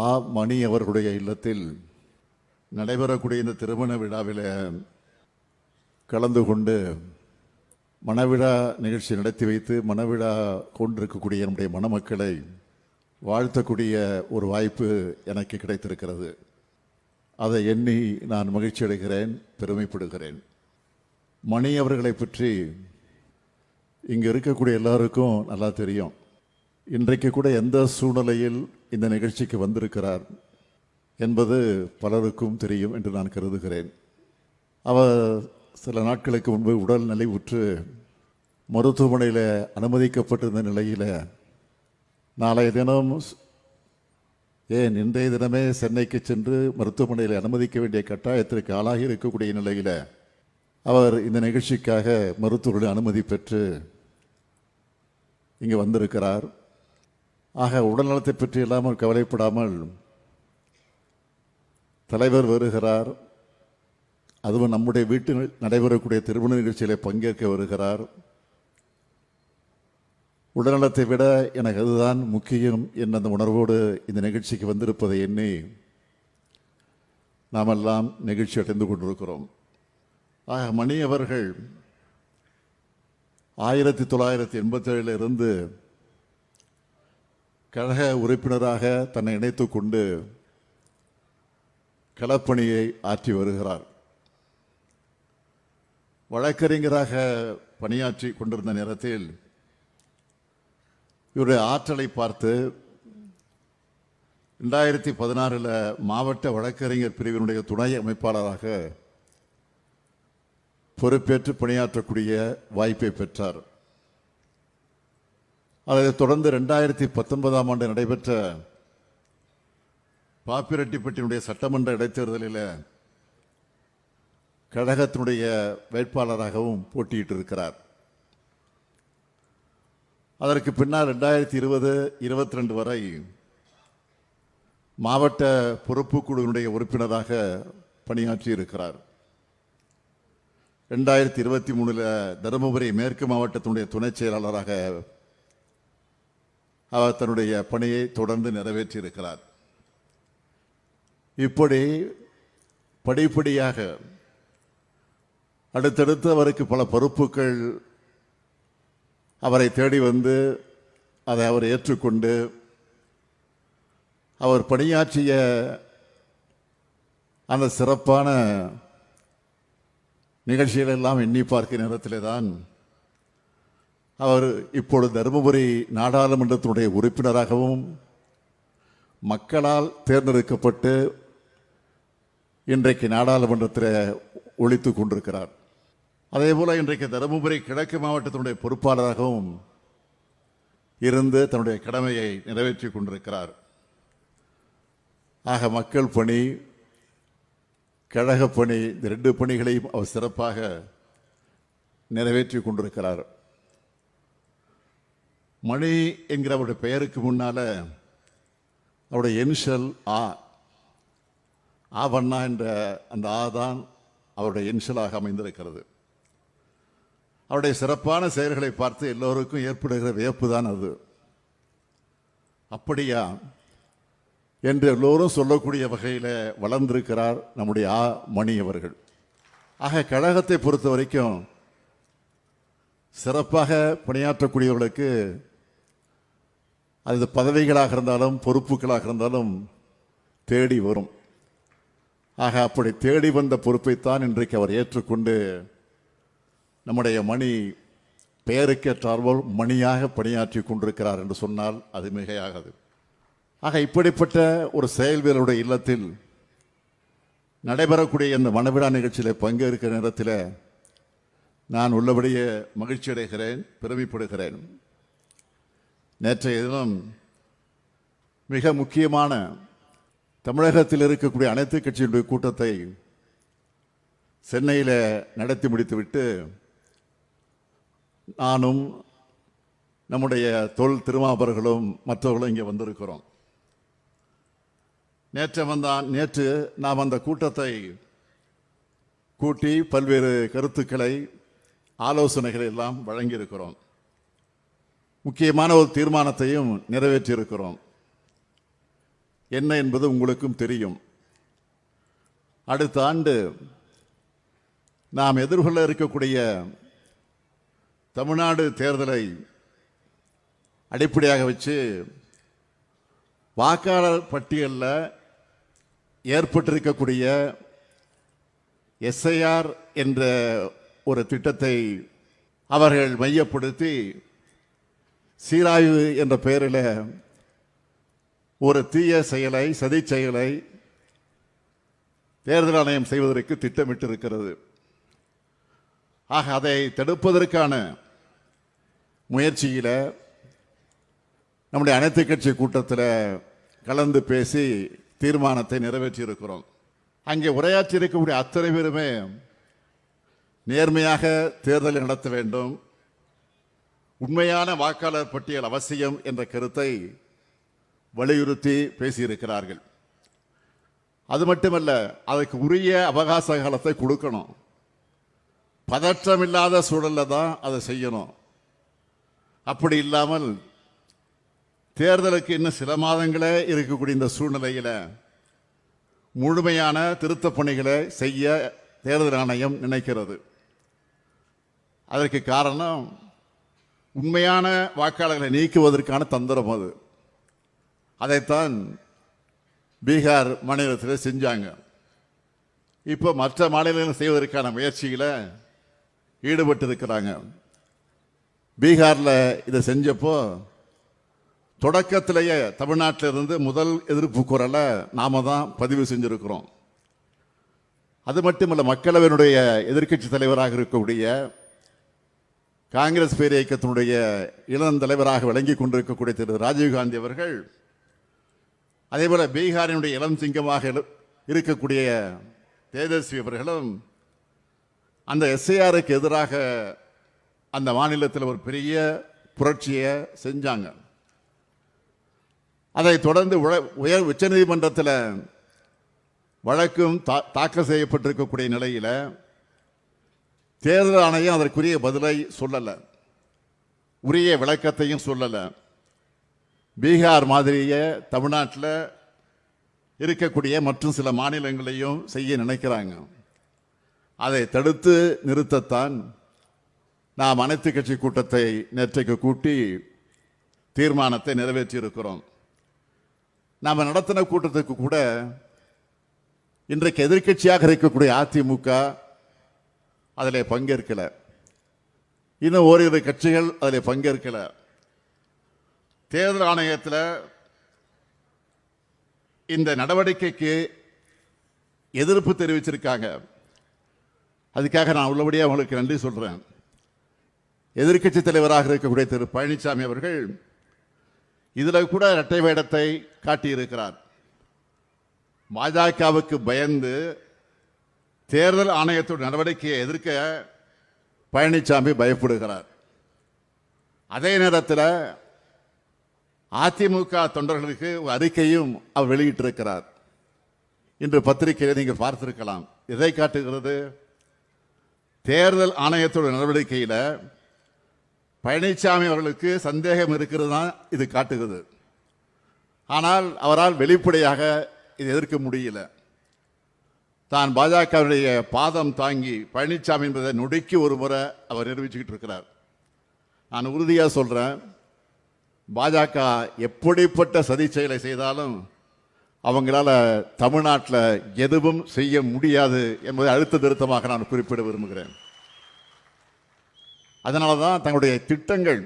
ஆ மணி அவர்களுடைய இல்லத்தில் நடைபெறக்கூடிய இந்த திருமண விழாவில் கலந்து கொண்டு மணவிழா நிகழ்ச்சி நடத்தி வைத்து மணவிழா கொண்டிருக்கக்கூடிய நம்முடைய மணமக்களை வாழ்த்தக்கூடிய ஒரு வாய்ப்பு எனக்கு கிடைத்திருக்கிறது. அதை எண்ணி நான் மகிழ்ச்சி அடைகிறேன், பெருமைப்படுகிறேன். மணி அவர்களை பற்றி இங்கே இருக்கக்கூடிய எல்லாருக்கும் நல்லா தெரியும். இன்றைக்கு கூட எந்த சூழ்நிலையில் இந்த நிகழ்ச்சிக்கு வந்திருக்கிறார் என்பது பலருக்கும் தெரியும் என்று நான் கருதுகிறேன். அவர் சில நாட்களுக்கு முன்பு உடல் நலிவுற்று மருத்துவமனையில் அனுமதிக்கப்பட்டிருந்த நிலையில் நாளைய தினம் இன்றைய தினமே சென்னைக்கு சென்று மருத்துவமனையில் அனுமதிக்க வேண்டிய கட்டாயத்திற்கு ஆளாகி இருக்கக்கூடிய நிலையில் அவர் இந்த நிகழ்ச்சிக்காக மருத்துவருடைய அனுமதி பெற்று இங்கே வந்திருக்கிறார். ஆக உடல்நலத்தை பற்றி இல்லாமல் கவலைப்படாமல் தலைவர் வருகிறார், அதுவும் நம்முடைய வீட்டில் நடைபெறக்கூடிய திருமண நிகழ்ச்சியில் பங்கேற்க வருகிறார். உடல்நலத்தை விட எனக்கு அதுதான் முக்கியம் என்ற அந்த உணர்வோடு இந்த நிகழ்ச்சிக்கு வந்திருப்பதை எண்ணி நாமெல்லாம் நிகழ்ச்சி அடைந்து கொண்டிருக்கிறோம். ஆக மணி அவர்கள் 1987 இருந்து கழக உறுப்பினராக தன்னை இணைத்து கொண்டு களப்பணியை ஆற்றி வருகிறார். வழக்கறிஞராக பணியாற்றி கொண்டிருந்த நேரத்தில் இவருடைய ஆற்றலை பார்த்து 2016 மாவட்ட வழக்கறிஞர் பிரிவினுடைய துணை அமைப்பாளராக பொறுப்பேற்று பணியாற்றக்கூடிய வாய்ப்பை பெற்றார். அதைத் தொடர்ந்து 2019 நடைபெற்ற பாப்பிரெட்டிப்பட்டியினுடைய சட்டமன்ற இடைத்தேர்தலில் கழகத்தினுடைய வேட்பாளராகவும் போட்டியிட்டிருக்கிறார். அதற்கு பின்னால் 2020-22 வரை மாவட்ட பொறுப்புக்குழுவினுடைய உறுப்பினராக பணியாற்றி இருக்கிறார். 2023 தருமபுரி மேற்கு மாவட்டத்தினுடைய துணை செயலாளராக அவர் தன்னுடைய பணியை தொடர்ந்து நிறைவேற்றி இருக்கிறார். இப்படி படிப்படியாக அடுத்தடுத்து அவருக்கு பல பொறுப்புகள் அவரை தேடி வந்து அதை அவர் ஏற்றுக்கொண்டு அவர் பணியாற்றிய அந்த சிறப்பான நிகழ்ச்சிகளெல்லாம் எண்ணி பார்க்கிற நேரத்திலே தான் அவர் இப்பொழுது தருமபுரி நாடாளுமன்றத்தினுடைய உறுப்பினராகவும் மக்களால் தேர்ந்தெடுக்கப்பட்டு இன்றைக்கு நாடாளுமன்றத்தில் ஒழித்து கொண்டிருக்கிறார். அதேபோல இன்றைக்கு தருமபுரி கிழக்கு மாவட்டத்தினுடைய பொறுப்பாளராகவும் இருந்து தன்னுடைய கடமையை நிறைவேற்றி கொண்டிருக்கிறார். ஆக மக்கள் பணி, கழக பணி, இந்த 2 பணிகளையும் அவர் சிறப்பாக நிறைவேற்றி கொண்டிருக்கிறார். மணி என்கிற அவருடைய பெயருக்கு முன்னால அவருடைய இனிஷியல் ஆவண்ணா என்ற அந்த தான் அவருடைய இனிஷியலாக அமைந்திருக்கிறது. அவருடைய சிறப்பான செயல்களை பார்த்து எல்லோருக்கும் ஏற்படுகிற வியப்பு தான் அது. அப்படியா என்று எல்லோரும் சொல்லக்கூடிய வகையில் வளர்ந்திருக்கிறார் நம்முடைய மணி அவர்கள். ஆக கழகத்தை பொறுத்த வரைக்கும் சிறப்பாக பணியாற்றக்கூடியவர்களுக்கு அது பதவிகளாக இருந்தாலும் பொறுப்புகளாக இருந்தாலும் தேடி வரும். ஆக அப்படி தேடி வந்த பொறுப்பைத்தான் இன்றைக்கு அவர் ஏற்றுக்கொண்டு நம்முடைய மணி பெயருக்கேற்றார்போல் மணியாக பணியாற்றி கொண்டிருக்கிறார் என்று சொன்னால் அது மிகையாகாது. ஆக இப்படிப்பட்ட ஒரு செயல்வீரருடைய இல்லத்தில் நடைபெறக்கூடிய இந்த மணவிழா நிகழ்ச்சியில் பங்கேற்கிற நேரத்தில் நான் உள்ளபடியே மகிழ்ச்சி அடைகிறேன், பெருமைப்படுகிறேன். நேற்றைய தினம் மிக முக்கியமான தமிழகத்தில் இருக்கக்கூடிய அனைத்து கட்சியினுடைய கூட்டத்தை சென்னையில் நடத்தி முடித்துவிட்டு நானும் நம்முடைய தொல் திருமாவர்களும் மற்றவர்களும் இங்கே வந்திருக்கிறோம். நேற்று நாம் அந்த கூட்டத்தை கூட்டி பல்வேறு கருத்துக்களை, ஆலோசனைகளை எல்லாம் வழங்கியிருக்கிறோம். முக்கியமான ஒரு தீர்மானத்தையும் நிறைவேற்றியிருக்கிறோம். என்ன என்பது உங்களுக்கும் தெரியும். அடுத்த ஆண்டு நாம் எதிர்கொள்ள இருக்கக்கூடிய தமிழ்நாடு தேர்தலை அடிப்படையாக வச்சு வாக்காளர் பட்டியலில் ஏற்பட்டிருக்கக்கூடிய எஸ்ஐஆர் என்ற ஒரு திட்டத்தை அவர்கள் மையப்படுத்தி சீராய்வு என்ற பெயரில் ஒரு தீய செயலை, சதி செயலை தேர்தல் ஆணையம் செய்வதற்கு திட்டமிட்டிருக்கிறது. ஆக அதை தடுப்பதற்கான முயற்சியில் நம்முடைய அனைத்து கட்சி கூட்டத்தில் கலந்து பேசி தீர்மானத்தை நிறைவேற்றியிருக்கிறோம். அங்கே உரையாற்றி இருக்கக்கூடிய அத்தனை பேருமே நேர்மையாக தேர்தலை நடத்த வேண்டும், உண்மையான வாக்காளர் பட்டியல் அவசியம் என்ற கருத்தை வலியுறுத்தி பேசியிருக்கிறார்கள். அது மட்டுமல்ல, அதற்கு உரிய அவகாச காலத்தை கொடுக்கணும். பதற்றமில்லாத சூழலில் தான் அதை செய்யணும். அப்படி இல்லாமல் தேர்தலுக்கு இன்னும் சில மாதங்களே இருக்கக்கூடிய இந்த சூழ்நிலையில் முழுமையான திருத்தப் பணிகளை செய்ய தேர்தல் ஆணையம் நினைக்கிறது. அதற்கு காரணம் உண்மையான வாக்காளர்களை நீக்குவதற்கான தந்திரம் அது. அதைத்தான் பீகார் மாநிலத்தில் செஞ்சாங்க. இப்போ மற்ற மாநிலங்கள் செய்வதற்கான முயற்சியில் ஈடுபட்டு இருக்கிறாங்க. பீகாரில் இதை செஞ்சப்போ தொடக்கத்திலேயே தமிழ்நாட்டிலிருந்து முதல் எதிர்ப்பு குரலை நாம தான் பதிவு செஞ்சிருக்கிறோம். அது மட்டுமல்ல, மக்களவையினுடைய எதிர்க்கட்சி தலைவராக இருக்கக்கூடிய காங்கிரஸ் பேர் இயக்கத்தினுடைய இளம் தலைவராக விளங்கி கொண்டிருக்கக்கூடிய திரு ராஜீவ்காந்தி அவர்கள், அதே போல பீகாரினுடைய இளம் சிங்கமாக இருக்கக்கூடிய தேஜஸ்வி அவர்களும் அந்த எஸ்ஐஆருக்கு எதிராக அந்த மாநிலத்தில் ஒரு பெரிய புரட்சியை செஞ்சாங்க. அதை தொடர்ந்து உச்சநீதிமன்றத்தில் வழக்கும் தாக்கல் செய்யப்பட்டிருக்கக்கூடிய நிலையில் தேர்தல் ஆணையம் அதற்குரிய பதிலை சொல்லலை, உரிய விளக்கத்தையும் சொல்லலை. பீகார் மாதிரியே தமிழ்நாட்டில் இருக்கக்கூடிய மற்றும் சில மாநிலங்களையும் செய்ய நினைக்கிறாங்க. அதை தடுத்து நிறுத்தத்தான் நாம் அனைத்து கட்சி கூட்டத்தை நேற்றைக்கு கூட்டி தீர்மானத்தை நிறைவேற்றி இருக்கிறோம். நாம் நடத்தின கூட்டத்துக்கு கூட இன்றைக்கு எதிர்க்கட்சியாக இருக்கக்கூடிய அதிமுக அதில் பங்கேற்கல, இன்னும் ஓரிரு கட்சிகள் அதில் பங்கேற்கல. தேர்தல் ஆணையத்தில் இந்த நடவடிக்கைக்கு எதிர்ப்பு தெரிவிச்சிருக்காங்க. அதுக்காக நான் உள்ளபடியாக அவங்களுக்கு நன்றி சொல்றேன். எதிர்க்கட்சி தலைவராக இருக்கக்கூடிய திரு பழனிசாமி அவர்கள் இதில் கூட இரட்டை வேடத்தை காட்டியிருக்கிறார். பாஜகவுக்கு பயந்து தேர்தல் ஆணையத்தோட நடவடிக்கையை எதிர்க்க பழனிசாமி பயப்படுகிறார். அதே நேரத்தில் அதிமுக தொண்டர்களுக்கு ஒரு அறிக்கையும் அவர் வெளியிட்டிருக்கிறார். இன்று பத்திரிகையில் நீங்கள் பார்த்திருக்கலாம். இதை காட்டுகிறது, தேர்தல் ஆணையத்தோட நடவடிக்கையில் பழனிசாமி அவர்களுக்கு சந்தேகம் இருக்கிறது தான் இது காட்டுகிறது. ஆனால் அவரால் வெளிப்படையாக இதை எதிர்க்க முடியல. தான் பாஜகவுடைய பாதம் தாங்கி பழனிசாமி என்பதை நொடிக்கு ஒரு முறை அவர் நிரூபிச்சுக்கிட்டு இருக்கிறார். நான் உறுதியாக சொல்றேன், பாஜக எப்படிப்பட்ட சதி செயலை செய்தாலும் அவங்களால தமிழ்நாட்டில் எதுவும் செய்ய முடியாது என்பதை அழுத்த திருத்தமாக நான் குறிப்பிட விரும்புகிறேன். அதனால தான் தங்களுடைய திட்டங்கள்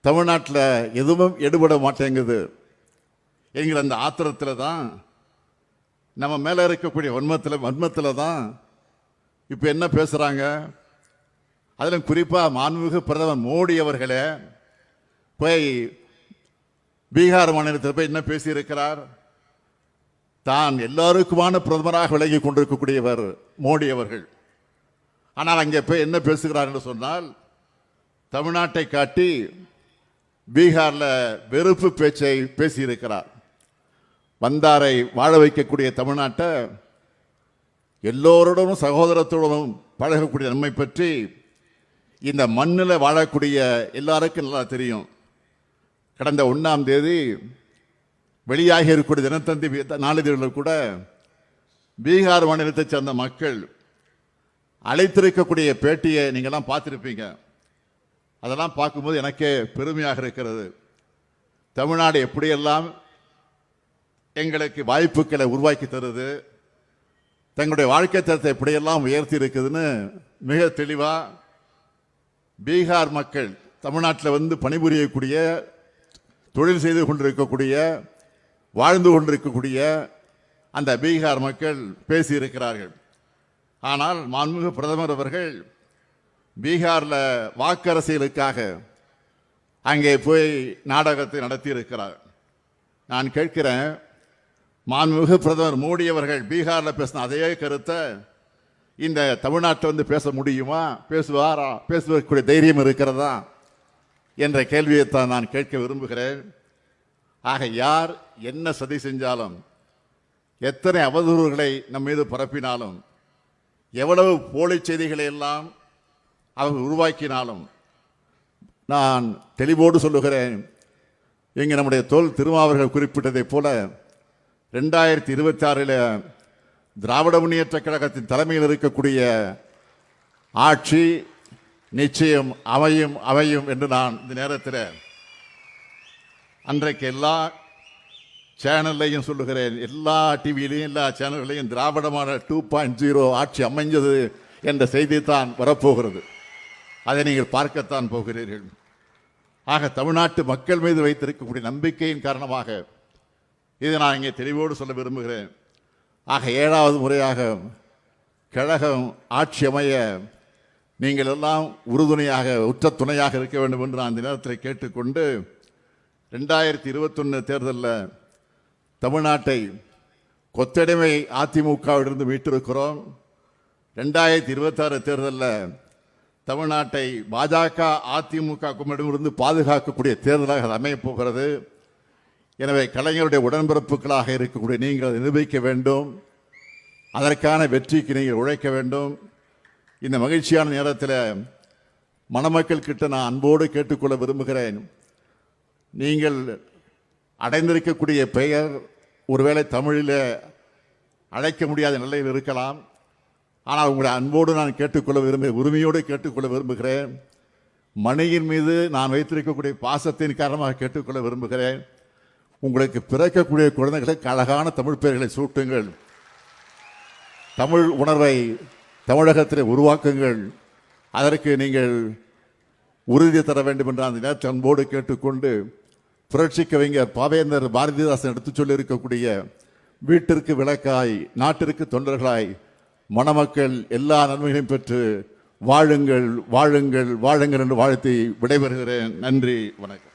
தமிழ்நாட்டில் எதுவும் எடுபட மாட்டேங்குது என்கிற அந்த ஆத்திரத்தில் தான், நம்ம மேலே இருக்கக்கூடிய வன்மத்தில் தான் இப்போ என்ன பேசுகிறாங்க. அதிலும் குறிப்பாக மாண்புமிகு பிரதமர் மோடி அவர்களே போய் பீகார் மாநிலத்தில் போய் என்ன பேசியிருக்கிறார். தான் எல்லாருக்குமான பிரதமராக விளங்கி கொண்டிருக்கக்கூடியவர் மோடி அவர்கள். ஆனால் அங்கே போய் என்ன பேசுகிறார் என்று சொன்னால், தமிழ்நாட்டை காட்டி பீகாரில் வெறுப்பு பேச்சை பேசியிருக்கிறார். வந்தாரை வாழ வைக்கக்கூடிய தமிழ்நாட்டை எல்லோருடனும் சகோதரத்துடனும் பழகக்கூடிய நம்மை பற்றி இந்த மண்ணில் வாழக்கூடிய எல்லாருக்கும் நல்லா தெரியும். கடந்த 1ஆம் தேதி வெளியாகி இருக்கக்கூடிய தினத்தந்தி நாளிதழ்கள் கூட பீகார் மாநிலத்தைச் சேர்ந்த மக்கள் அழைத்திருக்கக்கூடிய பேட்டியை நீங்கள்லாம் பார்த்துருப்பீங்க. அதெல்லாம் பார்க்கும்போது எனக்கே பெருமையாக இருக்கிறது. தமிழ்நாடு எப்படியெல்லாம் எங்களுக்கு வாய்ப்புகளை உருவாக்கி தருது, தங்களுடைய வாழ்க்கை தரத்தை எப்படியெல்லாம் உயர்த்தி இருக்குதுன்னு மிக தெளிவாக பீகார் மக்கள், தமிழ்நாட்டில் வந்து பணிபுரியக்கூடிய, தொழில் செய்து கொண்டிருக்கக்கூடிய, வாழ்ந்து கொண்டிருக்கக்கூடிய அந்த பீகார் மக்கள் பேசியிருக்கிறார்கள். ஆனால் மாண்புமிகு பிரதமர் அவர்கள் பீகாரில் வாக்கரசியலுக்காக அங்கே போய் நாடகத்தை நடத்தியிருக்கிறார். நான் கேட்கிறேன், மாண்புமிகு பிரதமர் மோடி அவர்கள் பீகாரில் பேசின அதே கருத்தை இந்த தமிழ்நாட்டில் வந்து பேச முடியுமா? பேசுவாரா? பேசுவதற்குரிய தைரியம் இருக்கிறதா என்ற கேள்வியைத்தான் நான் கேட்க விரும்புகிறேன். ஆக யார் என்ன சதி செஞ்சாலும், எத்தனை அவதூறுகளை நம் மீது பரப்பினாலும், எவ்வளவு போலி செய்திகளை எல்லாம் அவர்கள் உருவாக்கினாலும், நான் தெளிவோடு சொல்லுகிறேன், இங்கே நம்முடைய தோல் திருமாவர்கள் குறிப்பிட்டதைப் போல 2026 திராவிட முன்னேற்ற கழகத்தின் தலைமையில் இருக்கக்கூடிய ஆட்சி நிச்சயம் அமையும் என்று நான் இந்த நேரத்தில் அன்றைக்கு எல்லா சேனல்லையும் சொல்லுகிறேன், எல்லா டிவியிலையும் எல்லா சேனல்களையும் திராவிட மாடல் 2.0 ஆட்சி அமைஞ்சது என்ற செய்தி தான் வரப்போகிறது. அதை நீங்கள் பார்க்கத்தான் போகிறீர்கள். ஆக தமிழ்நாட்டு மக்கள் மீது வைத்திருக்கக்கூடிய நம்பிக்கையின் காரணமாக இதை நான் இங்கே தெளிவோடு சொல்ல விரும்புகிறேன். ஆக 7வது முறையாக கழகம் ஆட்சி அமைய நீங்கள் எல்லாம் உறுதுணையாக, உற்ற துணையாக இருக்க வேண்டும் என்று நான் இந்த நேரத்தில் கேட்டுக்கொண்டு, 2021 தேர்தலில் தமிழ்நாட்டை கொத்தடிமை அதிமுகவிலிருந்து மீட்டிருக்கிறோம். 2026 தேர்தலில் தமிழ்நாட்டை பாஜக அதிமுக கும்பலிடமிருந்து பாதுகாக்கக்கூடிய தேர்தலாக அது அமையப் போகிறது. எனவே கலைஞருடைய உடன்பிறப்புகளாக இருக்கக்கூடிய நீங்கள் அதை நிரூபிக்க வேண்டும். அதற்கான வெற்றிக்கு நீங்கள் உழைக்க வேண்டும். இந்த மகிழ்ச்சியான நேரத்தில் மணமக்கள் கிட்ட நான் அன்போடு கேட்டுக்கொள்ள விரும்புகிறேன். நீங்கள் அடைந்திருக்கக்கூடிய பெயர் ஒருவேளை தமிழில் அழைக்க முடியாத நிலையில் இருக்கலாம். ஆனால் உங்களை அன்போடு நான் உரிமையோடு கேட்டுக்கொள்ள விரும்புகிறேன். மணியின் மீது நான் வைத்திருக்கக்கூடிய பாசத்தின் காரணமாக கேட்டுக்கொள்ள விரும்புகிறேன். உங்களுக்கு பிறக்கக்கூடிய குழந்தைகளுக்கு அழகான தமிழ் பெயர்களை சூட்டுங்கள். தமிழ் உணர்வை தமிழகத்தில் உருவாக்குங்கள். அதற்கு நீங்கள் உறுதி தர வேண்டும் என்று அந்த நேரத்தில் அன்போடு கேட்டுக்கொண்டு, புரட்சி கவிஞர் பாவேந்தர் பாரதிதாசன் எடுத்துச் சொல்லியிருக்கக்கூடிய வீட்டிற்கு விளக்காய் நாட்டிற்கு தொண்டர்களாய் மணமக்கள் எல்லா நன்மைகளையும் பெற்று வாழுங்கள் வாழுங்கள் வாழுங்கள் என்று வாழ்த்தி விடைபெறுகிறேன். நன்றி, வணக்கம்.